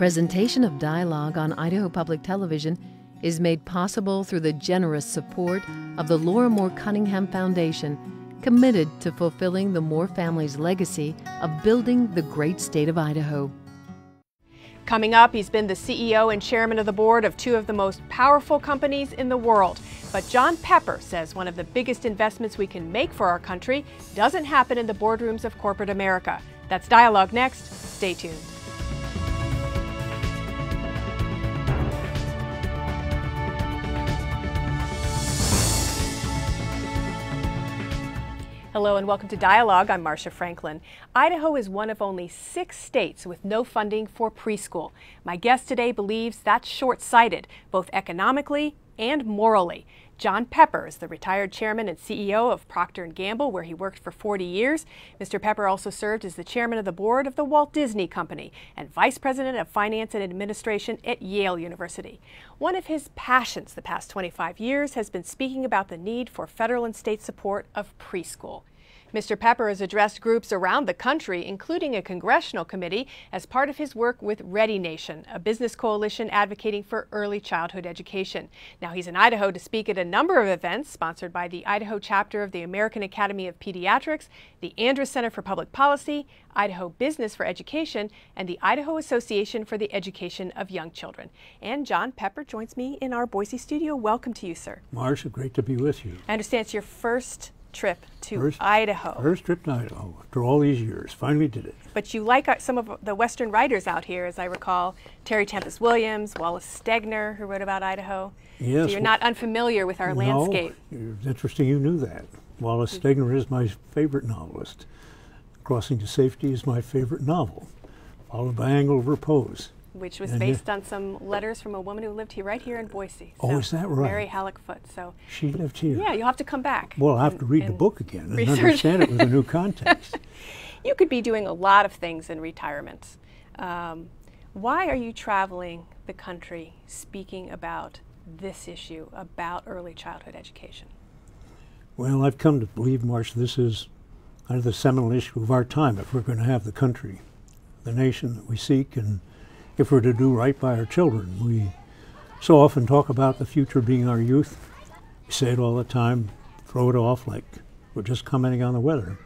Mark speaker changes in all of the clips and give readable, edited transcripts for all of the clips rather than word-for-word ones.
Speaker 1: Presentation of Dialogue on Idaho Public Television is made possible through the generous support of the Laura Moore Cunningham Foundation, committed to fulfilling the Moore family's legacy of building the great state of Idaho.
Speaker 2: Coming up, he's been the CEO and chairman of the board of two of the most powerful companies in the world. But John Pepper says one of the biggest investments we can make for our country doesn't happen in the boardrooms of corporate America. That's Dialogue next. Stay tuned. Hello and welcome to Dialogue. I'm Marcia Franklin. Idaho is one of only 6 states with no funding for preschool. My guest today believes that's short-sighted, both economically and morally. John Pepper is the retired chairman and CEO of Procter & Gamble, where he worked for 40 years. Mr. Pepper also served as the chairman of the board of the Walt Disney Company and vice president of finance and administration at Yale University. One of his passions the past 25 years has been speaking about the need for federal and state support of preschool. Mr. Pepper has addressed groups around the country, including a congressional committee, as part of his work with Ready Nation, a business coalition advocating for early childhood education. Now he's in Idaho to speak at a number of events sponsored by the Idaho chapter of the American Academy of Pediatrics, the Andrus Center for Public Policy, Idaho Business for Education, and the Idaho Association for the Education of Young Children. And John Pepper joins me in our Boise studio. Welcome to you, sir.
Speaker 3: Marcia, great to be with you.
Speaker 2: I understand it's your first trip to Idaho.
Speaker 3: First trip to Idaho after all these years. Finally did it.
Speaker 2: But you like some of the Western writers out here, as I recall, Terry Tempest Williams, Wallace Stegner, who wrote about Idaho.
Speaker 3: Yes.
Speaker 2: So you're not unfamiliar with our landscape.
Speaker 3: It's interesting you knew that. Wallace Stegner is my favorite novelist. Crossing to Safety is my favorite novel, followed by Angle of Repose.
Speaker 2: Which was based on some letters from a woman who lived here, right here in Boise.
Speaker 3: Oh, is that right?
Speaker 2: Mary Halleck Foote. So
Speaker 3: she lived here.
Speaker 2: Yeah, you'll have to come back.
Speaker 3: Well, I'll have to read the book again and understand it with a new context.
Speaker 2: You could be doing a lot of things in retirement. Why are you traveling the country speaking about this issue, about early childhood education?
Speaker 3: Well, I've come to believe, Marcia, this is kind of the seminal issue of our time if we're going to have the country, the nation that we seek, and if we're to do right by our children. We so often talk about the future being our youth. We say it all the time, throw it off like we're just commenting on the weather.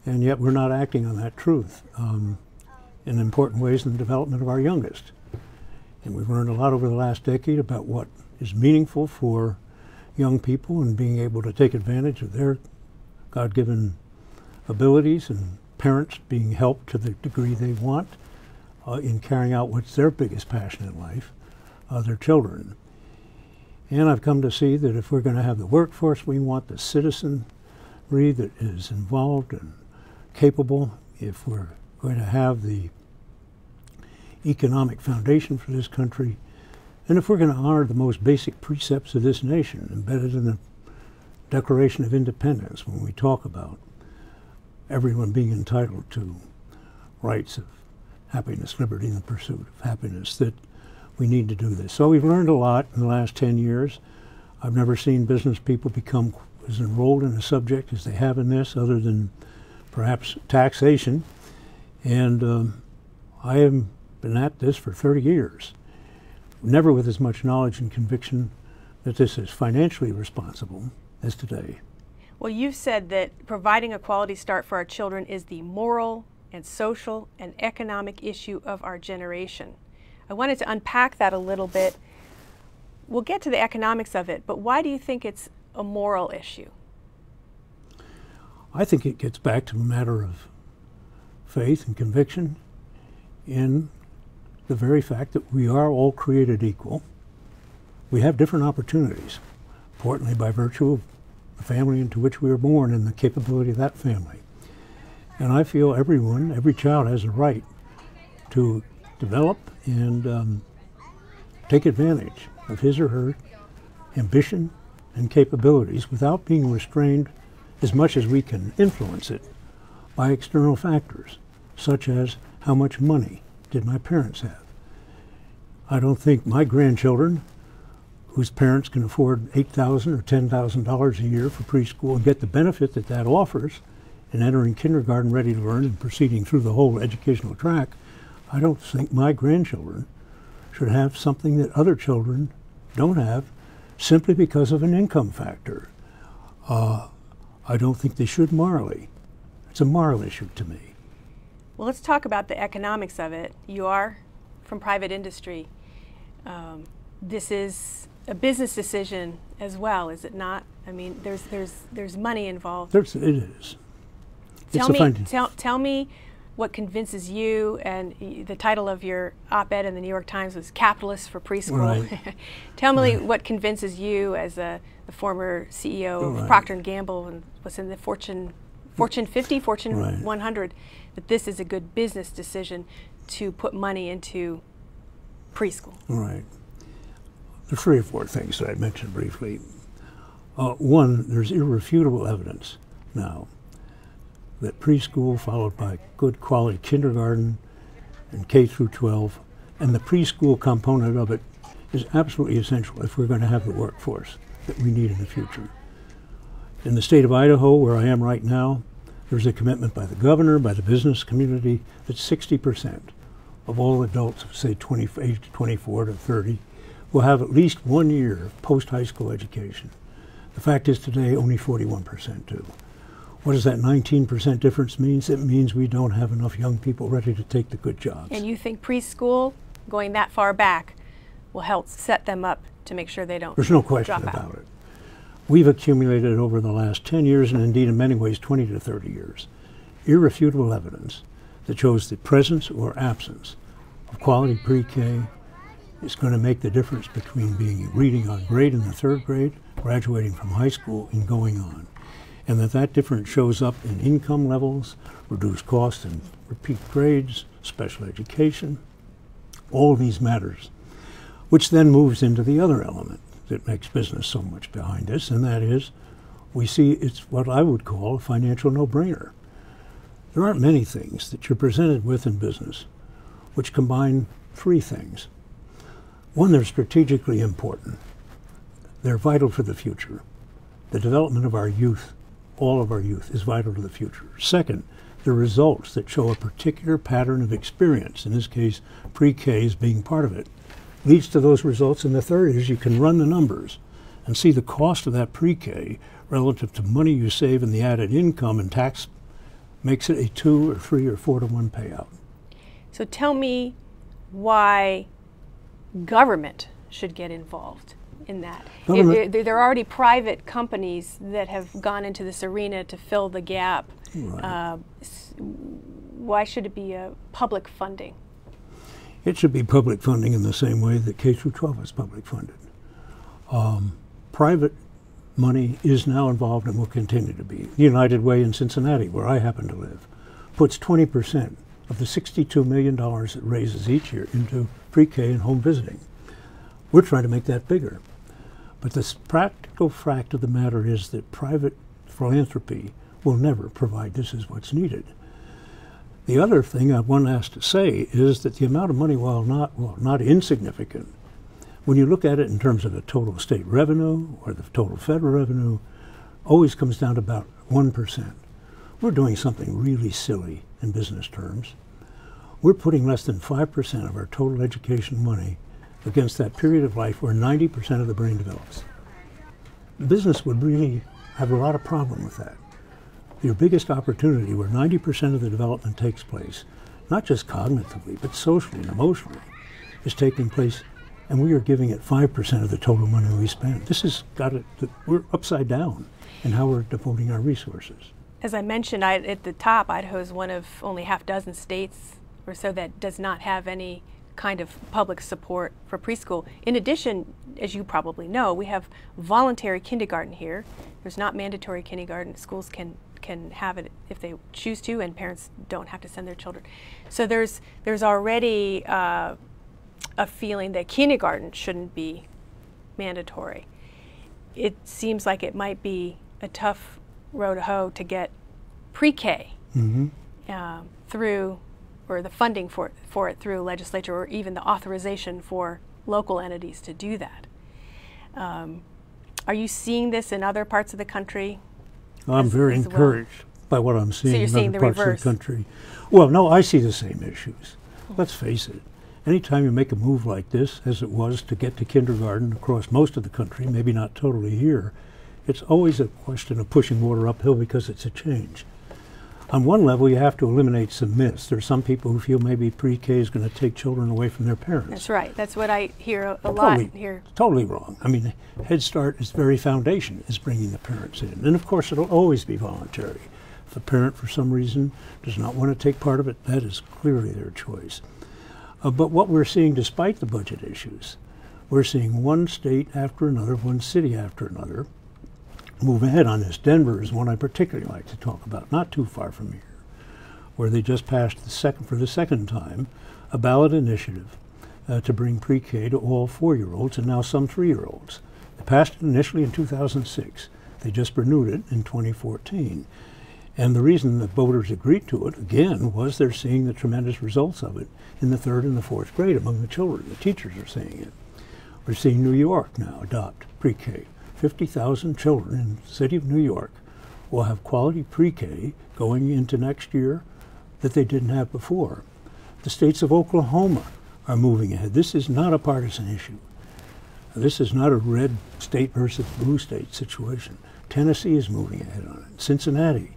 Speaker 3: And yet we're not acting on that truth in important ways in the development of our youngest. And we've learned a lot over the last decade about what is meaningful for young people and being able to take advantage of their God-given abilities, and parents being helped to the degree they want in carrying out what's their biggest passion in life, their children. And I've come to see that if we're going to have the workforce we want, the citizenry that is involved and capable, if we're going to have the economic foundation for this country, and if we're going to honor the most basic precepts of this nation embedded in the Declaration of Independence, when we talk about everyone being entitled to rights of happiness, liberty, and the pursuit of happiness, that we need to do this. So we've learned a lot in the last 10 years. I've never seen business people become as enrolled in a subject as they have in this, other than perhaps taxation. And I have been at this for 30 years, never with as much knowledge and conviction that this is financially responsible as today.
Speaker 2: Well, you've said that providing a quality start for our children is the moral and social and economic issue of our generation. I wanted to unpack that a little bit. We'll get to the economics of it, but why do you think it's a moral issue?
Speaker 3: I think it gets back to a matter of faith and conviction in the very fact that we are all created equal. We have different opportunities, importantly by virtue of the family into which we were born and the capability of that family. And I feel every child has a right to develop and take advantage of his or her ambition and capabilities without being restrained as much as we can influence it by external factors, such as how much money did my parents have. I don't think my grandchildren, whose parents can afford $8,000 or $10,000 a year for preschool and get the benefit that that offers, and entering kindergarten ready to learn and proceeding through the whole educational track, I don't think my grandchildren should have something that other children don't have simply because of an income factor. I don't think they should morally. It's a moral issue to me.
Speaker 2: Well, let's talk about the economics of it. You are from private industry. This is a business decision as well, is it not? I mean, there's money involved.
Speaker 3: It is.
Speaker 2: Tell me what convinces you, and the title of your op-ed in the New York Times was "Capitalists for Preschool."
Speaker 3: Right.
Speaker 2: Tell me what convinces you, as the former CEO of Procter & Gamble and was in the Fortune 50, Fortune 100, that this is a good business decision to put money into preschool.
Speaker 3: Right. There are 3 or 4 things that I mentioned briefly. One, there's irrefutable evidence now that preschool, followed by good quality kindergarten and K through 12, and the preschool component of it is absolutely essential if we're going to have the workforce that we need in the future. In the state of Idaho, where I am right now, there's a commitment by the governor, by the business community, that 60% of all adults, say age 24 to 30, will have at least 1 year of post-high school education. The fact is today only 41% do. What does that 19% difference mean? It means we don't have enough young people ready to take the good jobs.
Speaker 2: And you think preschool, going that far back, will help set them up to make sure they don't
Speaker 3: There's no question
Speaker 2: drop
Speaker 3: about
Speaker 2: out.
Speaker 3: it. We've accumulated over the last 10 years, and indeed in many ways 20 to 30 years, irrefutable evidence that shows the presence or absence of quality pre-K is going to make the difference between being reading on grade in the 3rd grade, graduating from high school, and going on. And that difference shows up in income levels, reduced costs and repeat grades, special education, all these matters, which then moves into the other element that makes business so much behind this, and that is we see it's what I would call a financial no-brainer. There aren't many things that you're presented with in business which combine 3 things. One, they're strategically important. They're vital for the future. The development of our youth, all of our youth, is vital to the future. Second, the results that show a particular pattern of experience, in this case pre-K as being part of it, leads to those results. And the third is you can run the numbers and see the cost of that pre-K relative to money you save and the added income and tax makes it a 2 or 3 or 4 to 1 payout.
Speaker 2: So tell me why government should get involved in that. There are already private companies that have gone into this arena to fill the gap.
Speaker 3: Right.
Speaker 2: Why should it be a public funding?
Speaker 3: It should be public funding in the same way that K through 12 is public funded. Private money is now involved and will continue to be. The United Way in Cincinnati, where I happen to live, puts 20% of the $62 million it raises each year into pre-K and home visiting. We're trying to make that bigger. But the practical fact of the matter is that private philanthropy will never provide this is what's needed. The other thing one has to say is that the amount of money, while not insignificant, when you look at it in terms of the total state revenue or the total federal revenue, always comes down to about 1%. We're doing something really silly in business terms. We're putting less than 5% of our total education money against that period of life where 90% of the brain develops. Business would really have a lot of problem with that. Your biggest opportunity where 90% of the development takes place, not just cognitively, but socially and emotionally, is taking place, and we are giving it 5% of the total money we spend. This has got it, we're upside down in how we're devoting our resources.
Speaker 2: As I mentioned at the top, Idaho is one of only half dozen states or so that does not have any kind of public support for preschool. In addition, as you probably know, we have voluntary kindergarten here. There's not mandatory kindergarten. Schools can have it if they choose to, and parents don't have to send their children. So there's already a feeling that kindergarten shouldn't be mandatory. It seems like it might be a tough row to hoe to get pre-K through, or the funding for it through legislature, or even the authorization for local entities to do that. Are you seeing this in other parts of the country?
Speaker 3: I'm very encouraged by what I'm seeing
Speaker 2: so you're
Speaker 3: in
Speaker 2: seeing
Speaker 3: other
Speaker 2: the
Speaker 3: parts
Speaker 2: reverse.
Speaker 3: of the country. Well, no, I see the same issues. let's face it, anytime you make a move like this, as it was to get to kindergarten across most of the country, maybe not totally here, it's always a question of pushing water uphill because it's a change. On one level, you have to eliminate some myths. There are some people who feel maybe pre-K is going to take children away from their parents.
Speaker 2: That's right. That's what I hear a lot here.
Speaker 3: Totally wrong. I mean, Head Start, its very foundation is bringing the parents in. And of course, it'll always be voluntary. If a parent, for some reason, does not want to take part of it, that is clearly their choice. But what we're seeing, despite the budget issues, we're seeing one state after another, one city after another, move ahead on this. Denver is one I particularly like to talk about, not too far from here, where they just passed for the second time a ballot initiative to bring pre-K to all 4-year-olds and now some 3-year-olds. They passed it initially in 2006. They just renewed it in 2014. And the reason that voters agreed to it, again, was they're seeing the tremendous results of it in the 3rd and the 4th grade among the children. The teachers are seeing it. We're seeing New York now adopt pre-K. 50,000 children in the city of New York will have quality pre-K going into next year that they didn't have before. The states of Oklahoma are moving ahead. This is not a partisan issue. This is not a red state versus blue state situation. Tennessee is moving ahead on it. Cincinnati,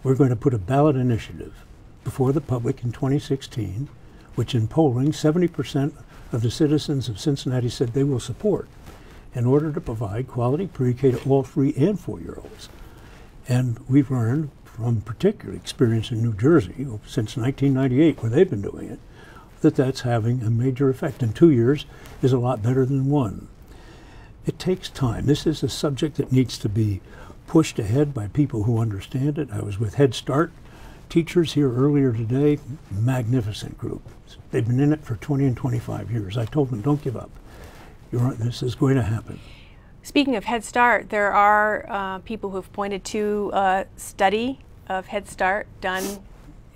Speaker 3: we're going to put a ballot initiative before the public in 2016, which in polling, 70% of the citizens of Cincinnati said they will support, in order to provide quality pre-K to all 3 and 4-year-olds. And we've learned from particular experience in New Jersey since 1998, where they've been doing it, that that's having a major effect. And 2 years is a lot better than 1. It takes time. This is a subject that needs to be pushed ahead by people who understand it. I was with Head Start teachers here earlier today, magnificent group. They've been in it for 20 and 25 years. I told them, don't give up. This is going to happen.
Speaker 2: Speaking of Head Start, there are people who have pointed to a study of Head Start done,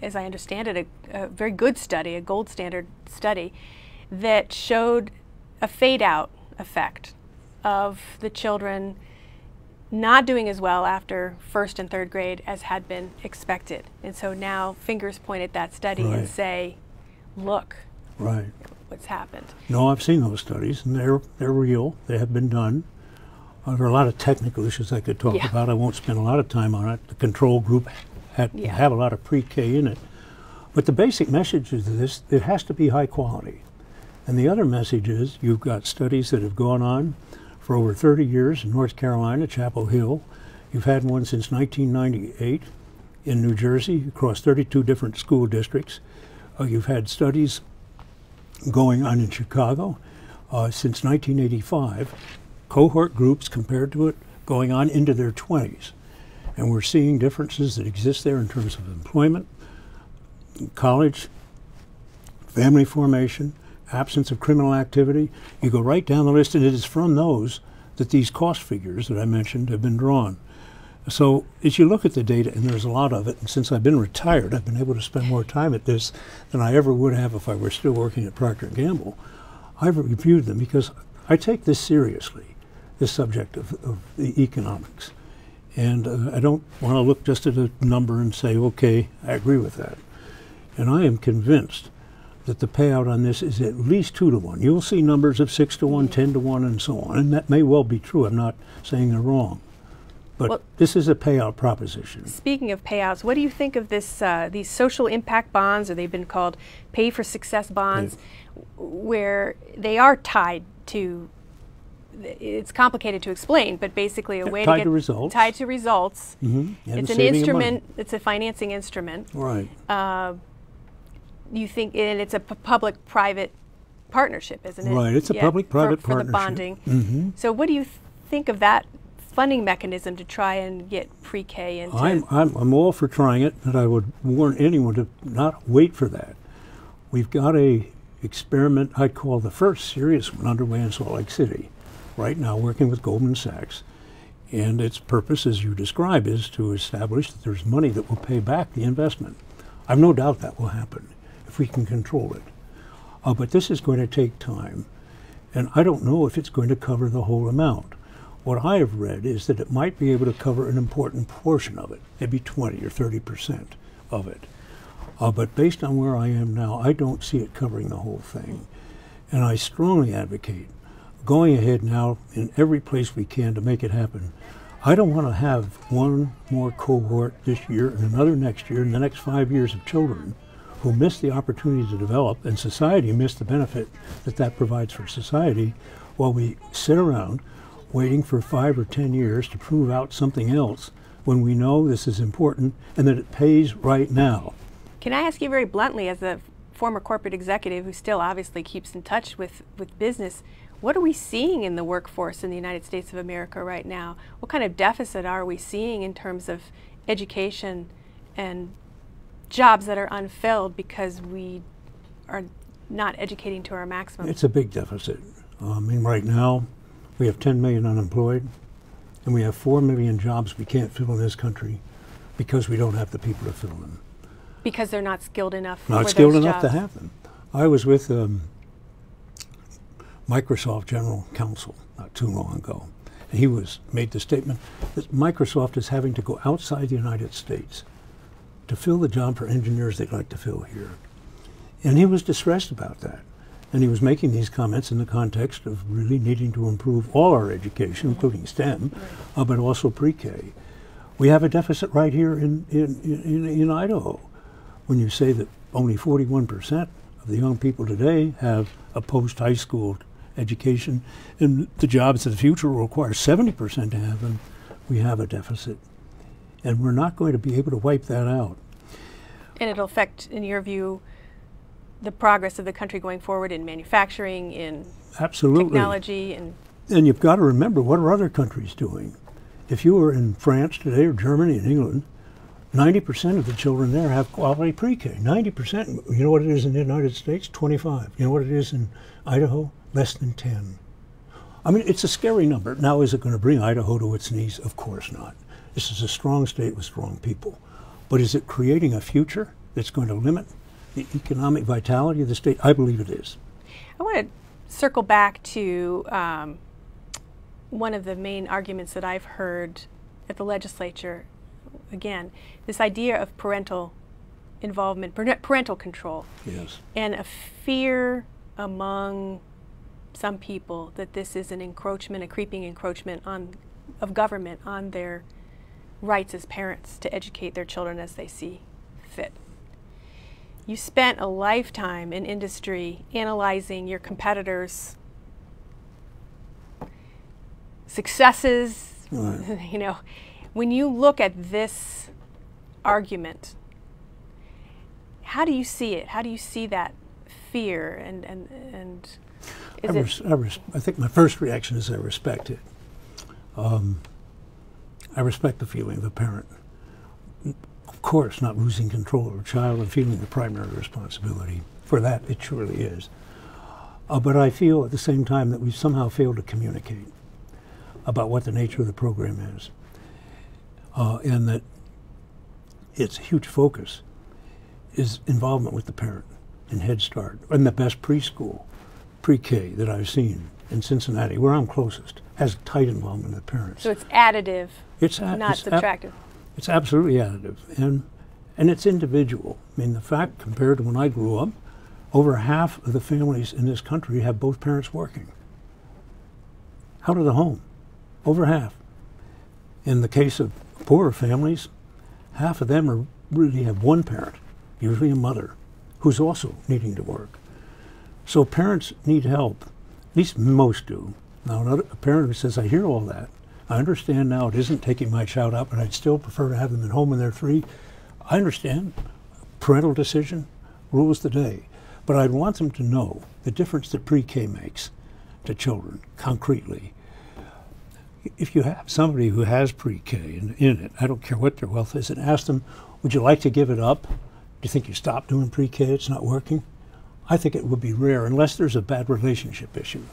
Speaker 2: as I understand it, a very good study, a gold standard study, that showed a fade-out effect of the children not doing as well after 1st and 3rd grade as had been expected. And so now fingers point at that study and say, look.
Speaker 3: Right.
Speaker 2: What's happened.
Speaker 3: No, I've seen those studies, and they're real. They have been done. There are a lot of technical issues I could talk about. I won't spend a lot of time on it. The control group have a lot of pre-K in it. But the basic message is this: it has to be high quality. And the other message is you've got studies that have gone on for over 30 years in North Carolina, Chapel Hill. You've had one since 1998 in New Jersey across 32 different school districts. You've had studies going on in Chicago since 1985, cohort groups compared to it going on into their 20s. And we're seeing differences that exist there in terms of employment, college, family formation, absence of criminal activity. You go right down the list, and it is from those that these cost figures that I mentioned have been drawn. So as you look at the data, and there's a lot of it, and since I've been retired, I've been able to spend more time at this than I ever would have if I were still working at Procter & Gamble. I've reviewed them because I take this seriously, this subject of the economics. And I don't want to look just at a number and say, okay, I agree with that. And I am convinced that the payout on this is at least 2 to 1. You'll see numbers of 6 to 1, 10 to 1, and so on. And that may well be true. I'm not saying they're wrong. But this is a payout proposition.
Speaker 2: Speaking of payouts, what do you think of this? These social impact bonds, or they've been called pay for success bonds, where they are tied to, it's complicated to explain, but basically a way to get tied to results. It's an instrument, it's a financing instrument.
Speaker 3: Right.
Speaker 2: You think, and it's a public-private partnership, isn't it?
Speaker 3: Right, it's a public-private partnership.
Speaker 2: For the bonding. So what do you think of that funding mechanism to try and get pre-K into?
Speaker 3: I'm all for trying it, but I would warn anyone to not wait for that. We've got a experiment I'd call the first serious one underway in Salt Lake City right now, working with Goldman Sachs. And its purpose, as you describe, is to establish that there's money that will pay back the investment. I've no doubt that will happen if we can control it. But this is going to take time. And I don't know if it's going to cover the whole amount. What I have read is that it might be able to cover an important portion of it, maybe 20 or 30% of it. But based on where I am now, I don't see it covering the whole thing. And I strongly advocate going ahead now in every place we can to make it happen. I don't want to have one more cohort this year and another next year and the next 5 years of children who miss the opportunity to develop, and society miss the benefit that provides for society, while we sit around waiting for 5 or 10 years to prove out something else when we know this is important and that it pays right now.
Speaker 2: Can I ask you very bluntly, as a former corporate executive who still obviously keeps in touch with business, what are we seeing in the workforce in the United States of America right now? What kind of deficit are we seeing in terms of education and jobs that are unfilled because we are not educating to our maximum?
Speaker 3: It's a big deficit. I mean, right now we have 10 million unemployed, and we have 4 million jobs we can't fill in this country because we don't have the people to fill them.
Speaker 2: Because they're not skilled enough for
Speaker 3: Not skilled
Speaker 2: those
Speaker 3: enough
Speaker 2: jobs.
Speaker 3: to have them. I was with Microsoft General Counsel not too long ago, and he made the statement that Microsoft is having to go outside the United States to fill the job for engineers they'd like to fill here. And he was distressed about that. And he was making these comments in the context of really needing to improve all our education, including STEM, but also pre-K. We have a deficit right here in Idaho. When you say that only 41% of the young people today have a post-high school education, and the jobs of the future will require 70% to have them, we have a deficit. And we're not going to be able to wipe that out.
Speaker 2: And it'll affect, in your view, the progress of the country going forward in manufacturing, in
Speaker 3: Absolutely.
Speaker 2: technology,
Speaker 3: and you've got to remember, what are other countries doing? If you were in France today, or Germany and England, 90% of the children there have quality pre-K. 90%. You know what it is in the United States? 25. You know what it is in Idaho? Less than 10. I mean, it's a scary number. Now, is it going to bring Idaho to its knees? Of course not. This is a strong state with strong people. But is it creating a future that's going to limit the economic vitality of the state? I believe it is.
Speaker 2: I want to circle back to one of the main arguments that I've heard at the legislature. Again, this idea of parental involvement, parental control.
Speaker 3: Yes.
Speaker 2: And a fear among some people that this is an encroachment, a creeping encroachment of government on their rights as parents to educate their children as they see fit. You spent a lifetime in industry analyzing your competitors' successes.
Speaker 3: Right.
Speaker 2: You know, when you look at this argument, how do you see it? How do you see that fear? And is
Speaker 3: I think my first reaction is I respect it. I respect the feeling of a parent. Of course, not losing control of a child and feeling the primary responsibility. For that, it surely is. But I feel at the same time that we've somehow failed to communicate about what the nature of the program is. And that its huge focus is involvement with the parent in Head Start, and the best preschool, pre-K that I've seen in Cincinnati, where I'm closest, has tight involvement with the parents.
Speaker 2: So it's additive,
Speaker 3: It's
Speaker 2: not subtractive.
Speaker 3: It's absolutely additive, and it's individual. I mean, the fact, compared to when I grew up, over half of the families in this country have both parents working. Out of the home, over half. In the case of poorer families, half of them really have one parent, usually a mother, who's also needing to work. So parents need help, at least most do. Now, a parent who says, I hear all that, I understand now it isn't taking my child out, but I'd still prefer to have them at home when they're 3. I understand. Parental decision rules the day. But I'd want them to know the difference that pre-K makes to children, concretely. If you have somebody who has pre-K in it, I don't care what their wealth is, and ask them, would you like to give it up? Do you think you stop doing pre-K, it's not working? I think it would be rare, unless there's a bad relationship issue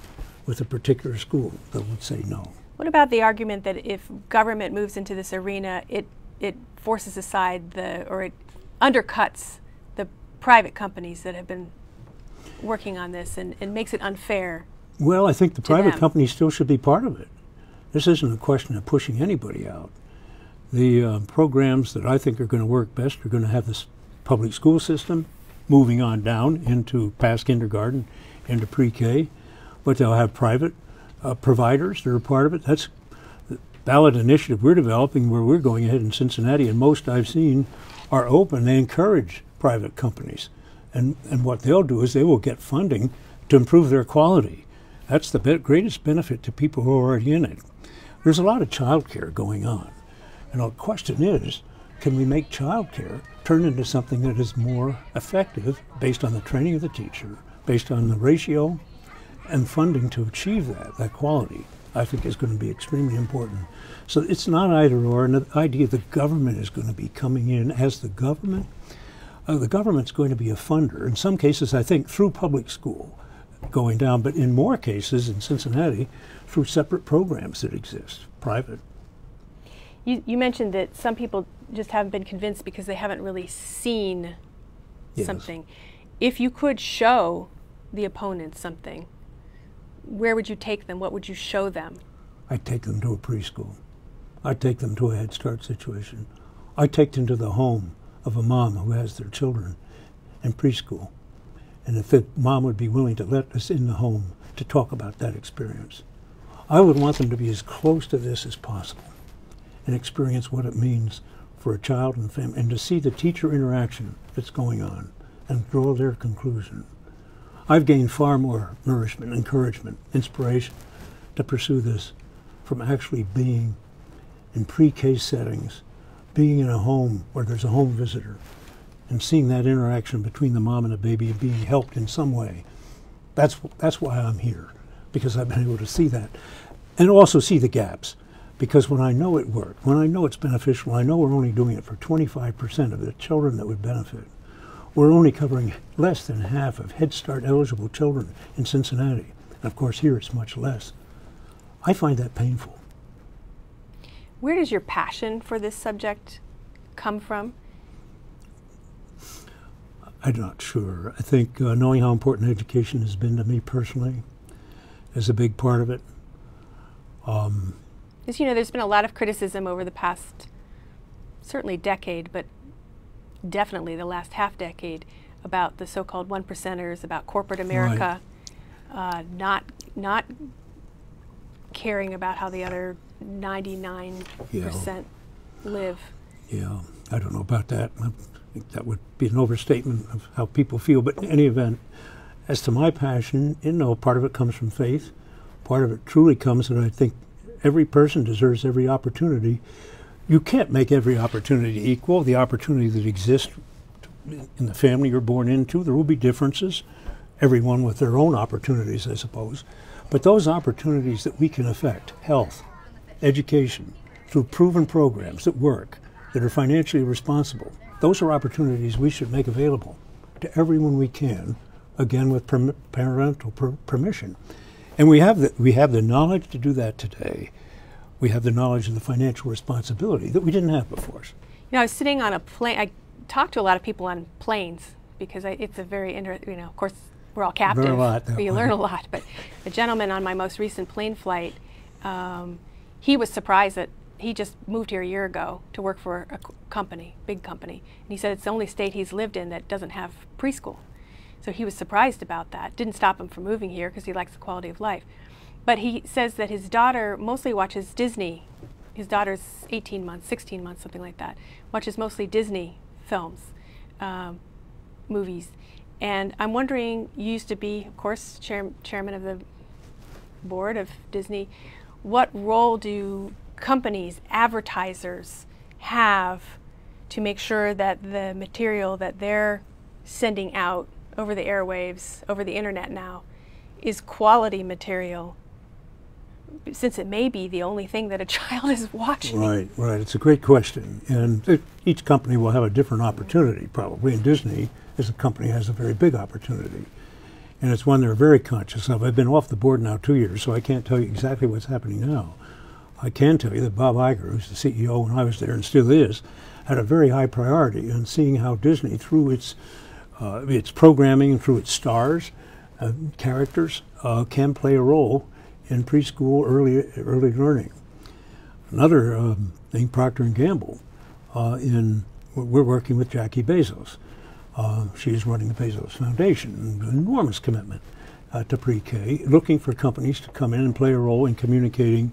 Speaker 3: with a particular school that would say no.
Speaker 2: What about the argument that if government moves into this arena, it forces aside or it undercuts the private companies that have been working on this and makes it unfair?
Speaker 3: Well, I think the private
Speaker 2: them.
Speaker 3: companies still should be part of it. This isn't a question of pushing anybody out. The programs that I think are going to work best are going to have this public school system, moving on down into past kindergarten, into pre-K, but they'll have private providers that are part of it. That's the ballot initiative we're developing, where we're going ahead in Cincinnati, and most I've seen are open. They encourage private companies, and what they'll do is they will get funding to improve their quality. That's the greatest benefit to people who are already in it. There's a lot of child care going on, and the question is, can we make child care turn into something that is more effective based on the training of the teacher, based on the ratio and funding to achieve that quality? I think is going to be extremely important. So it's not either or, and the idea the government is going to be coming in as the government. The government's going to be a funder. In some cases, I think, through public school going down, but in more cases in Cincinnati, through separate programs that exist, private.
Speaker 2: You mentioned that some people just haven't been convinced because they haven't really seen something. If you could show the opponent something, where would you take them? What would you show them?
Speaker 3: I'd take them to a preschool. I'd take them to a Head Start situation. I'd take them to the home of a mom who has their children in preschool. And if the mom would be willing to let us in the home to talk about that experience, I would want them to be as close to this as possible and experience what it means for a child and family, and to see the teacher interaction that's going on and draw their conclusion. I've gained far more nourishment, encouragement, inspiration to pursue this from actually being in pre-K settings, being in a home where there's a home visitor, and seeing that interaction between the mom and the baby and being helped in some way. That's why I'm here, because I've been able to see that. And also see the gaps, because when I know it worked, when I know it's beneficial, I know we're only doing it for 25% of the children that would benefit. We're only covering less than half of Head Start eligible children in Cincinnati. And of course here it's much less. I find that painful.
Speaker 2: Where does your passion for this subject come from?
Speaker 3: I'm not sure. I think knowing how important education has been to me personally is a big part of it.
Speaker 2: Because, you know, there's been a lot of criticism over the past, certainly decade, but definitely the last half decade, about the so-called one percenters, about corporate America, not caring about how the other 99% live.
Speaker 3: Yeah, I don't know about that. I think that would be an overstatement of how people feel. But in any event, as to my passion, you know, part of it comes from faith. Part of it truly comes that I think every person deserves every opportunity. You can't make every opportunity equal. The opportunity that exists in the family you're born into, there will be differences, everyone with their own opportunities, I suppose. But those opportunities that we can affect, health, education, through proven programs that work, that are financially responsible, those are opportunities we should make available to everyone we can, again with parental permission. And we have the knowledge to do that today. We have the knowledge of the financial responsibility that we didn't have before. You
Speaker 2: know, I was sitting on a plane. I talked to a lot of people on planes because it's a very interesting, you know, of course, we're all captive.
Speaker 3: Learn a lot,
Speaker 2: you learn a lot. But the gentleman on my most recent plane flight, he was surprised that he just moved here a year ago to work for a company, big company. And he said it's the only state he's lived in that doesn't have preschool. So he was surprised about that. Didn't stop him from moving here because he likes the quality of life. But he says that his daughter mostly watches Disney. His daughter's 18 months, 16 months, something like that. Watches mostly Disney films, movies. And I'm wondering, you used to be, of course, chairman of the board of Disney. What role do companies, advertisers have to make sure that the material that they're sending out over the airwaves, over the internet now, is quality material, since it may be the only thing that a child is watching?
Speaker 3: Right. It's a great question. And each company will have a different opportunity, probably. And Disney, as a company, has a very big opportunity. And it's one they're very conscious of. I've been off the board now 2 years, so I can't tell you exactly what's happening now. I can tell you that Bob Iger, who's the CEO when I was there and still is, had a very high priority in seeing how Disney, through its programming and through its stars, characters, can play a role in preschool early learning. Another thing, Procter & Gamble, we're working with Jackie Bezos She is running the Bezos Foundation, an enormous commitment to pre-K, looking for companies to come in and play a role in communicating,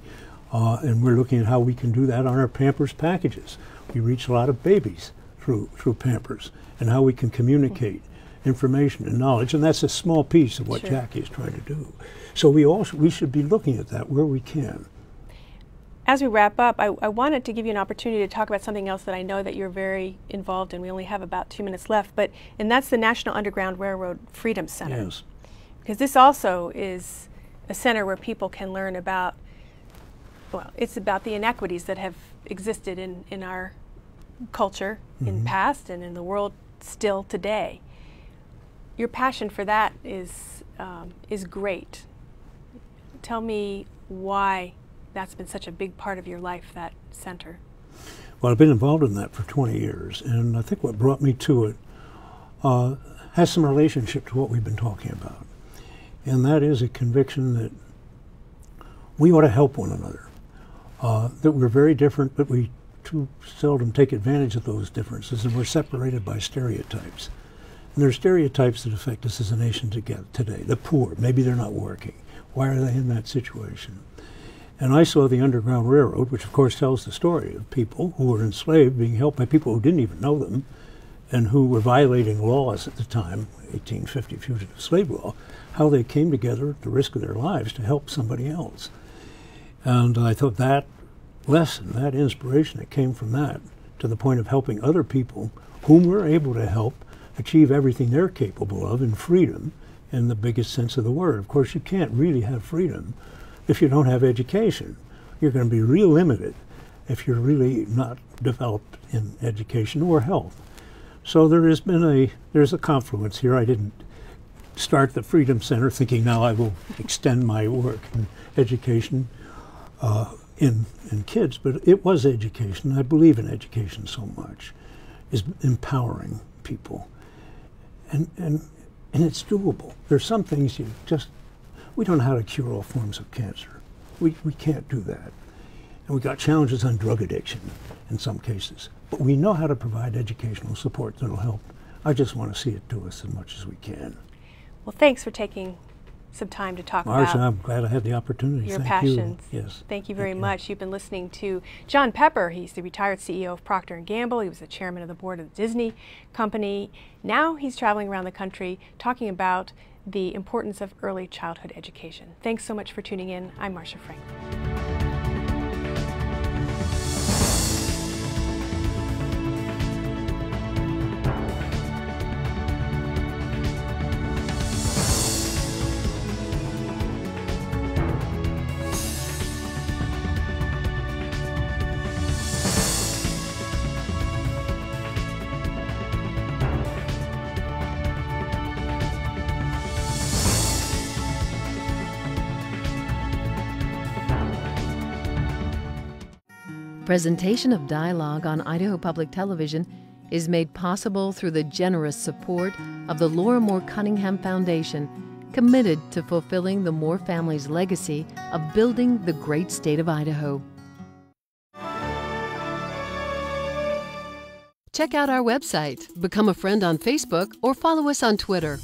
Speaker 3: and we're looking at how we can do that on our Pampers packages. We reach a lot of babies through Pampers, and how we can communicate information and knowledge, and that's a small piece of what Jackie is trying to do. So we should be looking at that where we can.
Speaker 2: As we wrap up, I wanted to give you an opportunity to talk about something else that I know that you're very involved in. We only have about 2 minutes left, and that's the National Underground Railroad Freedom Center.
Speaker 3: Yes.
Speaker 2: Because this also is a center where people can learn about, well, it's about the inequities that have existed in our culture in the past and in the world still today. Your passion for that is great. Tell me why that's been such a big part of your life, that center.
Speaker 3: Well, I've been involved in that for 20 years, and I think what brought me to it has some relationship to what we've been talking about. And that is a conviction that we ought to help one another, that we're very different, but we too seldom take advantage of those differences, and we're separated by stereotypes. And there are stereotypes that affect us as a nation today. The poor, maybe they're not working. Why are they in that situation? And I saw the Underground Railroad, which of course tells the story of people who were enslaved being helped by people who didn't even know them and who were violating laws at the time, 1850 fugitive slave law, how they came together at the risk of their lives to help somebody else. And I thought that lesson, that inspiration that came from that, to the point of helping other people whom we're able to help achieve everything they're capable of in freedom, in the biggest sense of the word. Of course, you can't really have freedom if you don't have education. You're going to be real limited if you're really not developed in education or health. So there's a confluence here. I didn't start the Freedom Center thinking now I will extend my work in education in kids, but it was education. I believe in education so much, is empowering people. And it's doable. There's some things we don't know how to cure all forms of cancer. We can't do that. And we've got challenges on drug addiction in some cases. But we know how to provide educational support that will help. I just want to see it to us as much as we can.
Speaker 2: Well, thanks for taking some time to talk
Speaker 3: Marsha,
Speaker 2: about
Speaker 3: I'm glad I had the opportunity.
Speaker 2: your
Speaker 3: Thank
Speaker 2: passions.
Speaker 3: You. Yes.
Speaker 2: Thank you very much. You've been listening to John Pepper. He's the retired CEO of Procter & Gamble. He was the chairman of the board of the Disney Company. Now he's traveling around the country talking about the importance of early childhood education. Thanks so much for tuning in. I'm Marsha Franklin.
Speaker 1: Presentation of Dialogue on Idaho Public Television is made possible through the generous support of the Laura Moore Cunningham Foundation, committed to fulfilling the Moore family's legacy of building the great state of Idaho. Check out our website, become a friend on Facebook, or follow us on Twitter.